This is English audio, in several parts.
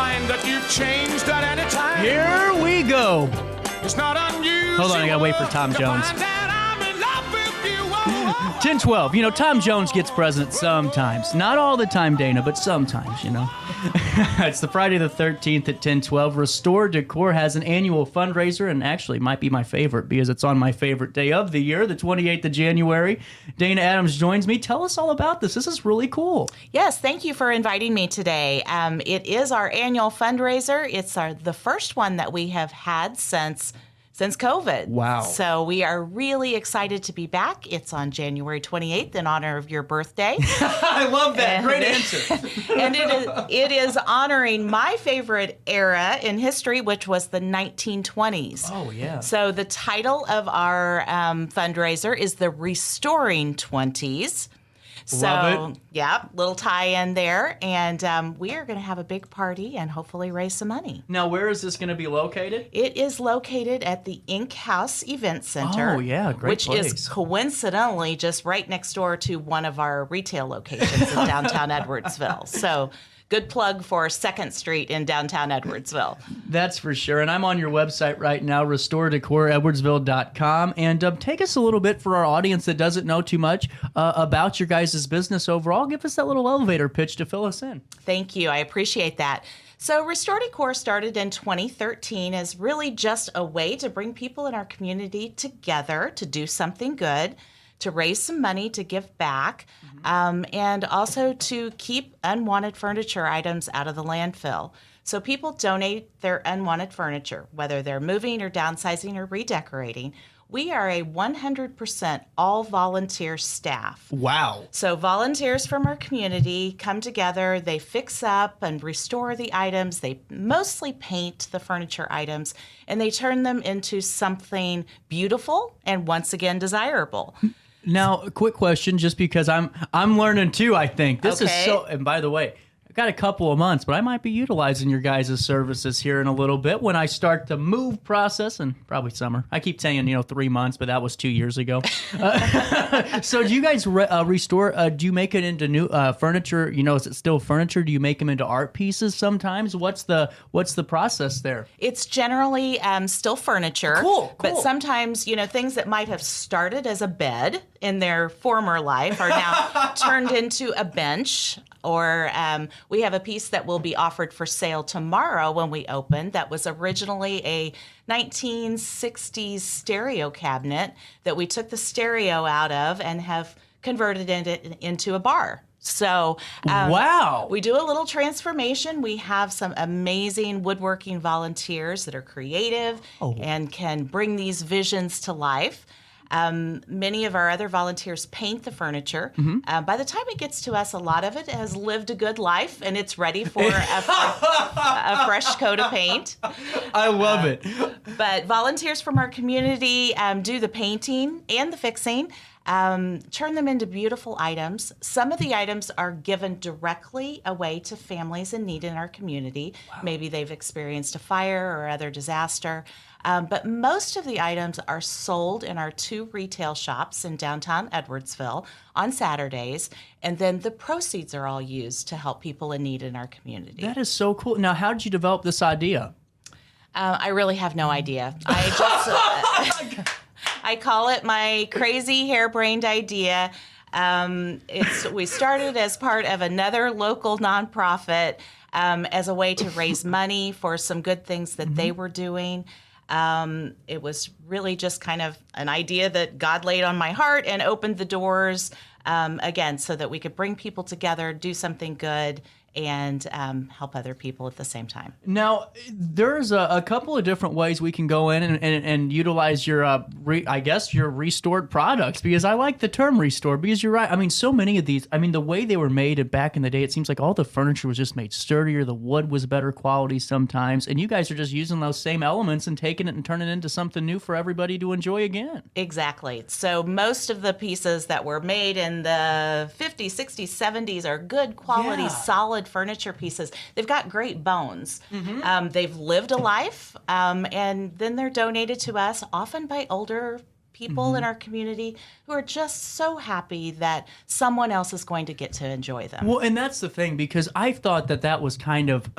mind that you've changed at any time. Here we go. It's not unusual. Hold on, I gotta wait for Tom to Jones. find that I'm in love with you. Oh, 10-12. You know, Tom Jones gets present sometimes. Not all the time, Dana, but sometimes, you know. It's the Friday the 13th at 10-12. Restore Décor has an annual fundraiser, and actually might be my favorite because it's on my favorite day of the year, the 28th of January. Dana Adams joins me. Tell us all about this. This is really cool. Yes, thank you for inviting me today. It is our annual fundraiser. It's the first one that we have had since COVID. Wow. So we are really excited to be back. It's on January 28th in honor of your birthday. I love that. Great answer. And it is honoring my favorite era in history, which was the 1920s. Oh, yeah. So the title of our fundraiser is the Restoring 20s. Love it. Yeah, little tie-in there. And we are going to have a big party and hopefully raise some money. Now, where is this going to be located? It is located at the Ink House Event Center. Oh, yeah, great which place. is coincidentally just right next door to one of our retail locations in downtown Edwardsville. So good plug for 2nd Street in downtown Edwardsville. That's for sure. And I'm on your website right now, RiverBender.com. And take us a little bit for our audience that doesn't know too much about your guys' business overall. Give us that little elevator pitch to fill us in. Thank you. I appreciate that. So Restore Décor started in 2013 as really just a way to bring people in our community together to do something good, to raise some money to give back, and also to keep unwanted furniture items out of the landfill. So people donate their unwanted furniture, whether they're moving or downsizing or redecorating. We are a 100% all-volunteer staff. Wow. So volunteers from our community come together, they fix up and restore the items, they mostly paint the furniture items, and they turn them into something beautiful and once again desirable. Now, a quick question, just because I'm learning too, I think. This is so, and by the way, I've got a couple of months, but I might be utilizing your guys' services here in a little bit when I start the move process, and probably summer. I keep saying, 3 months, but that was 2 years ago. So do you guys restore, do you make it into new furniture? Is it still furniture? Do you make them into art pieces sometimes? What's the process there? It's generally still furniture. Cool. But sometimes, things that might have started as a bed in their former life are now turned into a bench. Or we have a piece that will be offered for sale tomorrow when we open that was originally a 1960s stereo cabinet that we took the stereo out of and have converted it into a bar. So wow, we do a little transformation. We have some amazing woodworking volunteers that are creative and can bring these visions to life. Many of our other volunteers paint the furniture. By the time it gets to us, a lot of it has lived a good life and it's ready for a fresh coat of paint. I love it. But volunteers from our community do the painting and the fixing, turn them into beautiful items. Some of the items are given directly away to families in need in our community. Wow. Maybe they've experienced a fire or other disaster. But most of the items are sold in our 2 retail shops in downtown Edwardsville on Saturdays, and then the proceeds are all used to help people in need in our community. That is so cool. Now, how did you develop this idea? I really have no idea. I call it my crazy harebrained idea. We started as part of another local nonprofit as a way to raise money for some good things that they were doing. It was really just kind of an idea that God laid on my heart and opened the doors, again, so that we could bring people together, do something good, and help other people at the same time. Now, there's a couple of different ways we can go in and utilize your, your restored products, because I like the term restored, because you're right. I mean, so many of these, the way they were made back in the day, it seems like all the furniture was just made sturdier, the wood was better quality sometimes, and you guys are just using those same elements and taking it and turning it into something new for everybody to enjoy again. Exactly. So most of the pieces that were made in the 50s, 60s, 70s are good quality, solid furniture pieces. They've got great bones. They've lived a life, and then they're donated to us, often by older people in our community who are just so happy that someone else is going to get to enjoy them. Well, and that's the thing, because I thought that was kind of,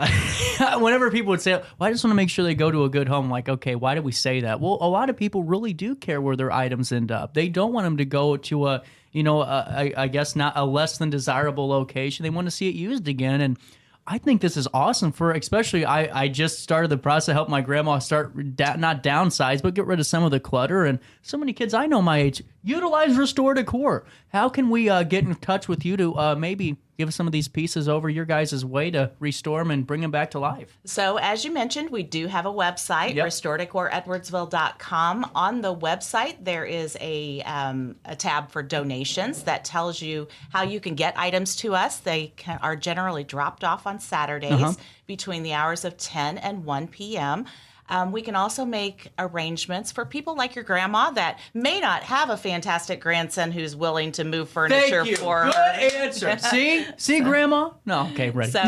whenever people would say, well, I just want to make sure they go to a good home, like, okay, why do we say that? Well, a lot of people really do care where their items end up. They don't want them to go to I guess not a less than desirable location. They want to see it used again. And I think this is awesome especially I just started the process to help my grandma start not downsize, but get rid of some of the clutter. And so many kids I know my age utilize Restore Decor. How can we get in touch with you to maybe give some of these pieces over your guys' way to restore them and bring them back to life? So as you mentioned, we do have a website, RiverBender.com. On the website, there is a tab for donations that tells you how you can get items to us. They are generally dropped off on Saturdays between the hours of 10 and 1 p.m. We can also make arrangements for people like your grandma that may not have a fantastic grandson who's willing to move furniture for her. Good answer. See, Grandma? No, okay, ready. So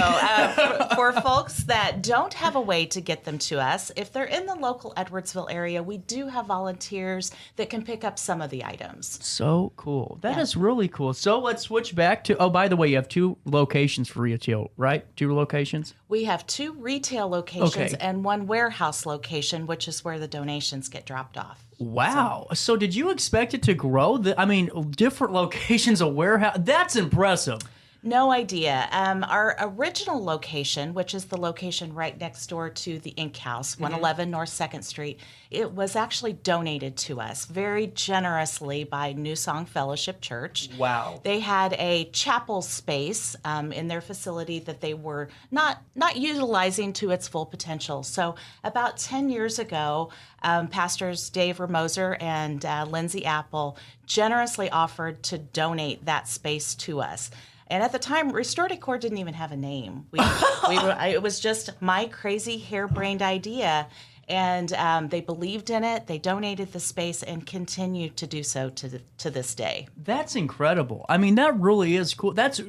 for folks that don't have a way to get them to us, if they're in the local Edwardsville area, we do have volunteers that can pick up some of the items. So cool. That is really cool. So let's switch back to, by the way, you have 2 locations for retail, right? 2 locations? We have 2 retail locations and 1 warehouse location, which is where the donations get dropped off. Wow. So did you expect it to grow? Different locations, a warehouse. That's impressive. No idea. Our original location, which is the location right next door to the Ink House, 111 North 2nd Street, it was actually donated to us very generously by New Song Fellowship Church. Wow. They had a chapel space in their facility that they were not utilizing to its full potential. So about 10 years ago, Pastors Dave Ramoser and Lindsay Apple generously offered to donate that space to us. And at the time, Restore Decor didn't even have a name. It was just my crazy harebrained idea. And they believed in it. They donated the space and continue to do so to this day. That's incredible. I mean, that really is cool. That's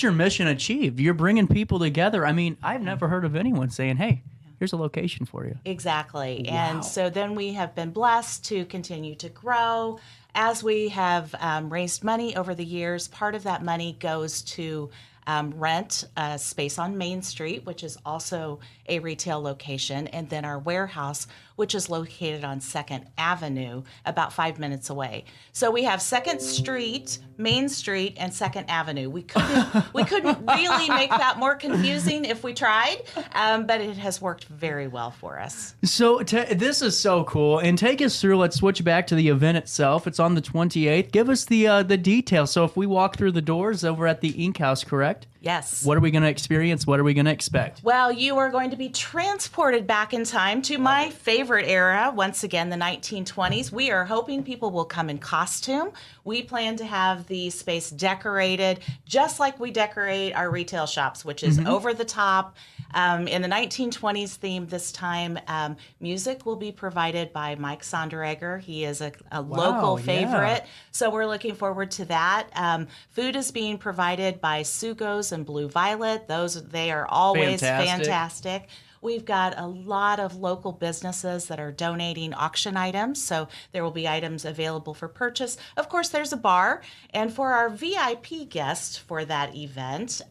your mission achieved. You're bringing people together. I mean, I've never heard of anyone saying, hey, here's a location for you. Exactly. Wow. And so then we have been blessed to continue to grow. As we have raised money over the years, part of that money goes to rent a space on Main Street, which is also a retail location, and then our warehouse, which is located on 2nd Avenue, about 5 minutes away. So we have 2nd Street, Main Street, and 2nd Avenue. We couldn't really make that more confusing if we tried, but it has worked very well for us. So this is so cool. And take us through, let's switch back to the event itself. It's on the 28th. Give us the details. So if we walk through the doors over at the Ink House, correct? Yes. What are we going to experience? What are we going to expect? Well, you are going to be transported back in time to my favorite era, once again, the 1920s. We are hoping people will come in costume. We plan to have the space decorated just like we decorate our retail shops, which is over the top. In the 1920s theme this time, music will be provided by Mike Sonderegger. He is a local favorite, so we're looking forward to that. Food is being provided by Sugo's and Blue Violet. They are always fantastic. We've got a lot of local businesses that are donating auction items, so there will be items available for purchase. Of course, there's a bar, and for our VIP guests for that event,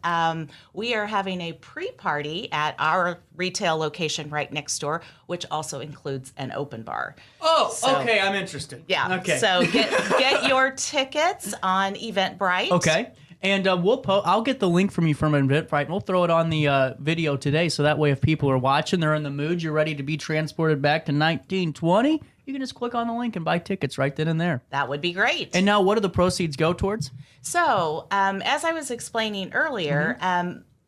we are having a pre-party at our retail location right next door, which also includes an open bar. Oh, okay, I'm interested. Yeah, okay. So get your tickets on Eventbrite. Okay. And I'll get the link from you from Eventbrite, and we'll throw it on the video today, so that way if people are watching, they're in the mood, you're ready to be transported back to 1920, you can just click on the link and buy tickets right then and there. That would be great. And now, what do the proceeds go towards? So, as I was explaining earlier,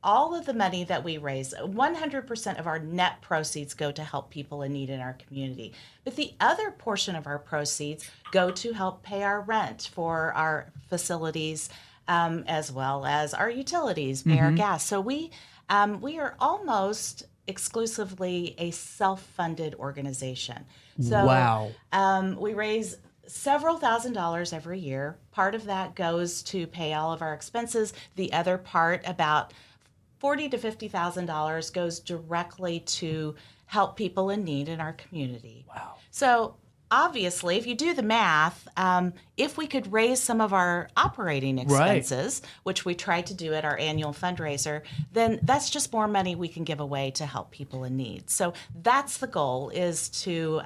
all of the money that we raise, 100% of our net proceeds go to help people in need in our community. But the other portion of our proceeds go to help pay our rent for our facilities, as well as our utilities, pay our gas. So we are almost exclusively a self-funded organization. So wow. We raise several $1,000s every year. Part of that goes to pay all of our expenses. The other part, about $40,000 to $50,000, goes directly to help people in need in our community. Wow. So obviously, if you do the math, if we could raise some of our operating expenses, which we try to do at our annual fundraiser, then that's just more money we can give away to help people in need. So that's the goal, is to,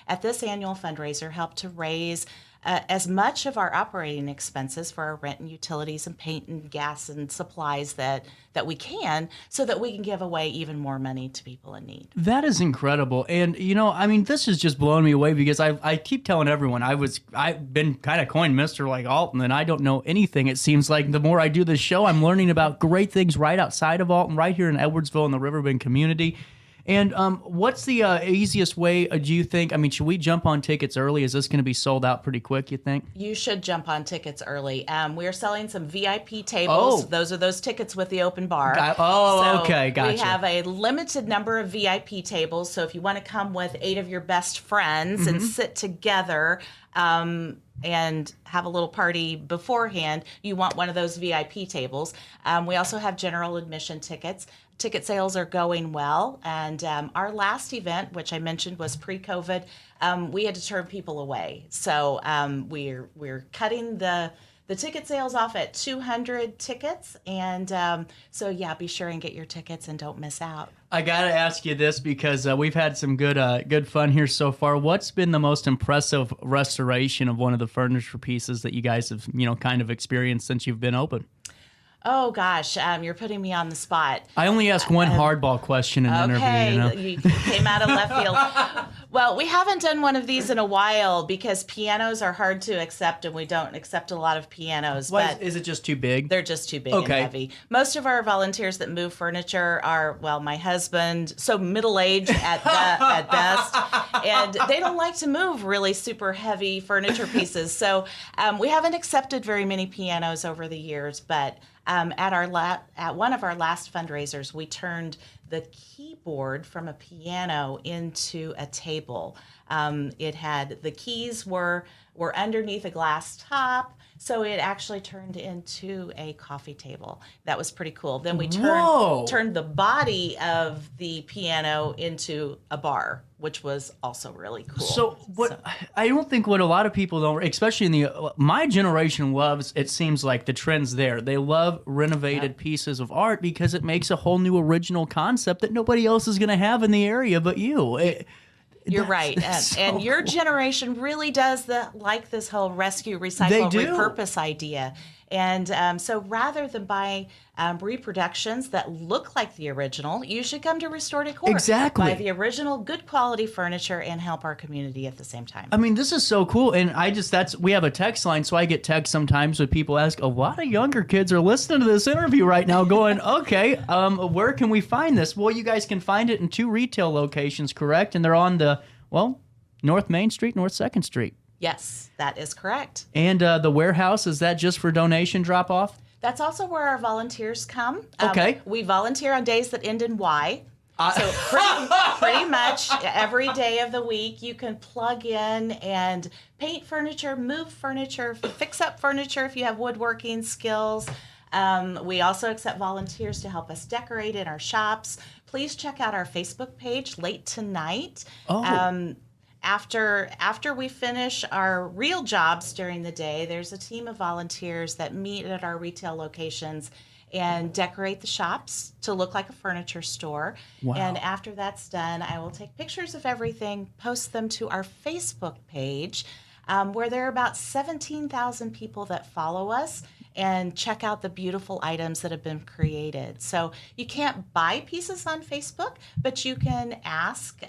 at this annual fundraiser, help to raise as much of our operating expenses for our rent and utilities and paint and gas and supplies that we can, so that we can give away even more money to people in need. That is incredible. And, I mean, this is just blowing me away, because I keep telling everyone I've been kind of coined Mr. like Alton, and I don't know anything. It seems like the more I do this show, I'm learning about great things right outside of Alton, right here in Edwardsville in the RiverBend community. And what's the easiest way, do you think? I mean, should we jump on tickets early? Is this going to be sold out pretty quick, you think? You should jump on tickets early. We are selling some VIP tables. Oh. Those are those tickets with the open bar. Okay, gotcha. We have a limited number of VIP tables, so if you want to come with 8 of your best friends and sit together and have a little party beforehand, you want one of those VIP tables. We also have general admission tickets. Ticket sales are going well, and our last event, which I mentioned was pre-COVID, we had to turn people away. So we're cutting the ticket sales off at 200 tickets, and so yeah, be sure and get your tickets and don't miss out. I gotta ask you this, because we've had some good fun here so far. What's been the most impressive restoration of one of the furniture pieces that you guys have kind of experienced since you've been open? Oh gosh, you're putting me on the spot. I only ask one hardball question in an interview. You came out of left field. Well, we haven't done one of these in a while because pianos are hard to accept, and we don't accept a lot of pianos. Is it just too big? They're just too big and heavy. Most of our volunteers that move furniture are, well, my husband, so middle-aged at best, and they don't like to move really super heavy furniture pieces. So we haven't accepted very many pianos over the years, but at one of our last fundraisers, we turned the keyboard from a piano into a table. It had, the keys were underneath a glass top, so it actually turned into a coffee table. That was pretty cool. Then we turned the body of the piano into a bar, which was also really cool. So I don't think what a lot of people don't, especially in my generation, loves, it seems like the trend's there. They love renovated pieces of art because it makes a whole new original concept that nobody else is going to have in the area but you. You're right. And your generation really does like this whole rescue, recycle, repurpose idea. And so rather than buy reproductions that look like the original, you should come to Restore Décor. Exactly. Buy the original, good quality furniture and help our community at the same time. I mean, this is so cool. And we have a text line, so I get texts sometimes when people ask, a lot of younger kids are listening to this interview right now going, okay, where can we find this? Well, you guys can find it in 2 retail locations, correct? And they're on North Main Street, North 2nd Street. Yes, that is correct. And the warehouse, is that just for donation drop-off? That's also where our volunteers come. Okay. We volunteer on days that end in Y. So pretty much every day of the week, you can plug in and paint furniture, move furniture, fix up furniture if you have woodworking skills. We also accept volunteers to help us decorate in our shops. Please check out our Facebook page late tonight. After we finish our real jobs during the day, there's a team of volunteers that meet at our retail locations and decorate the shops to look like a furniture store. Wow. And after that's done, I will take pictures of everything, post them to our Facebook page, where there are about 17,000 people that follow us and check out the beautiful items that have been created. So you can't buy pieces on Facebook, but you can ask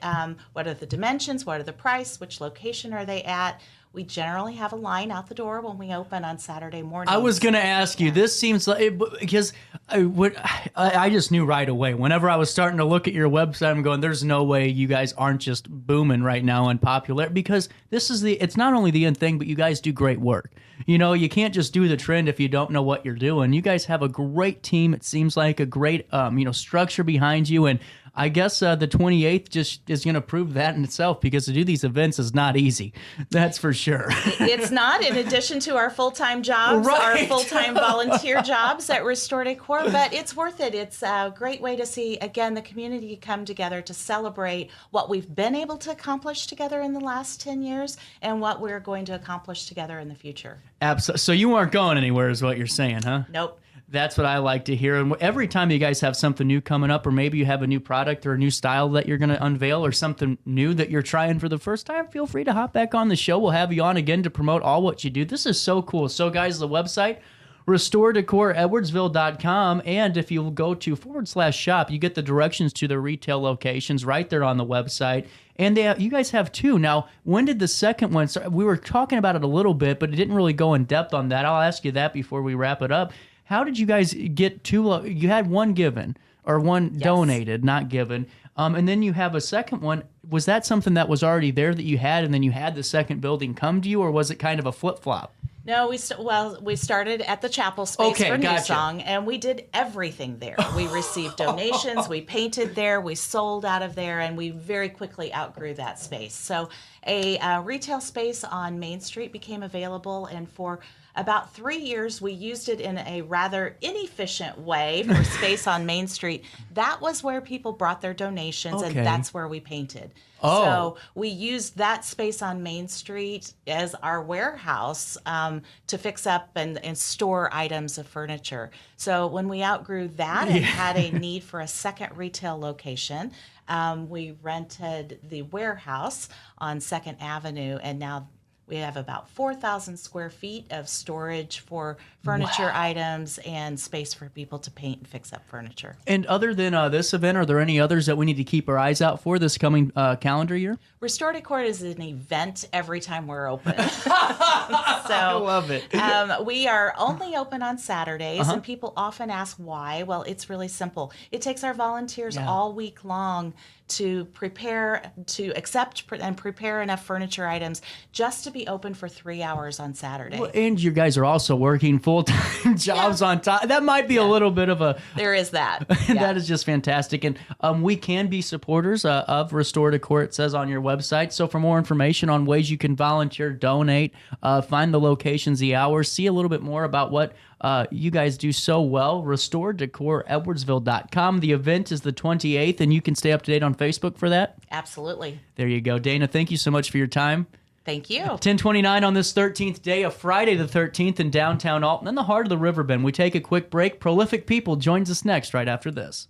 what are the dimensions, what are the price, which location are they at. We generally have a line out the door when we open on Saturday morning. I was going to ask you, this seems like, because I just knew right away. Whenever I was starting to look at your website, I'm going, there's no way you guys aren't just booming right now and popular, because it's not only the end thing, but you guys do great work. You can't just do the trend if you don't know what you're doing. You guys have a great team. It seems like a great, structure behind you. And I guess the 28th just is going to prove that in itself, because to do these events is not easy. That's for sure. It's not, in addition to our full-time jobs, Right. our full-time volunteer jobs at Restore Decor, but it's worth it. It's a great way to see, again, the community come together to celebrate what we've been able to accomplish together in the last 10 years and what we're going to accomplish together in the future. Absolutely. So you aren't going anywhere is what you're saying, huh? Nope. That's what I like to hear. And every time you guys have something new coming up, or maybe you have a new product or a new style that you're going to unveil, or something new that you're trying for the first time, feel free to hop back on the show. We'll have you on again to promote all what you do. This is so cool. So guys, the website, RestoreDecorEdwardsville.com. And if you go to /shop, you get the directions to the retail locations right there on the website. And you guys have two. Now, when did the second one start? We were talking about it a little bit, but it didn't really go in depth on that. I'll ask you that before we wrap it up. How did you guys get two? You had one given, or one donated, not given. And then you have a second one. Was that something that was already there that you had, and then you had the second building come to you, or was it kind of a flip-flop? No, we started at the chapel space for gotcha. Newsong, and we did everything there. We received donations, we painted there, we sold out of there, and we very quickly outgrew that space. So a retail space on Main Street became available, and for about 3 years, we used it in a rather inefficient way for space on Main Street. That was where people brought their donations, and that's where we painted. Oh. So we used that space on Main Street as our warehouse to fix up and store items of furniture. So when we outgrew that and had a need for a second retail location, we rented the warehouse on 2nd Avenue, and now we have about 4,000 square feet of storage for furniture items and space for people to paint and fix up furniture. And other than this event, are there any others that we need to keep our eyes out for this coming calendar year? Restore Decor is an event every time we're open. I love it. We are only open on Saturdays, and people often ask why. Well, it's really simple. It takes our volunteers all week long to prepare, to accept and prepare enough furniture items just to be open for 3 hours on Saturday. Well, and you guys are also working full-time jobs on top. That might be a little bit of a... There is that. That is just fantastic. And we can be supporters of Restore Decor, it says on your website. So for more information on ways you can volunteer, donate, find the locations, the hours, see a little bit more about what you guys do so well, RestoreDecorEdwardsville.com. The event is the 28th, and you can stay up to date on Facebook for that. Absolutely. There you go. Dana, thank you so much for your time. Thank you. 10:29 on this 13th day of Friday the 13th in downtown Alton, in the heart of the Riverbend. We take a quick break. Prolific People joins us next right after this.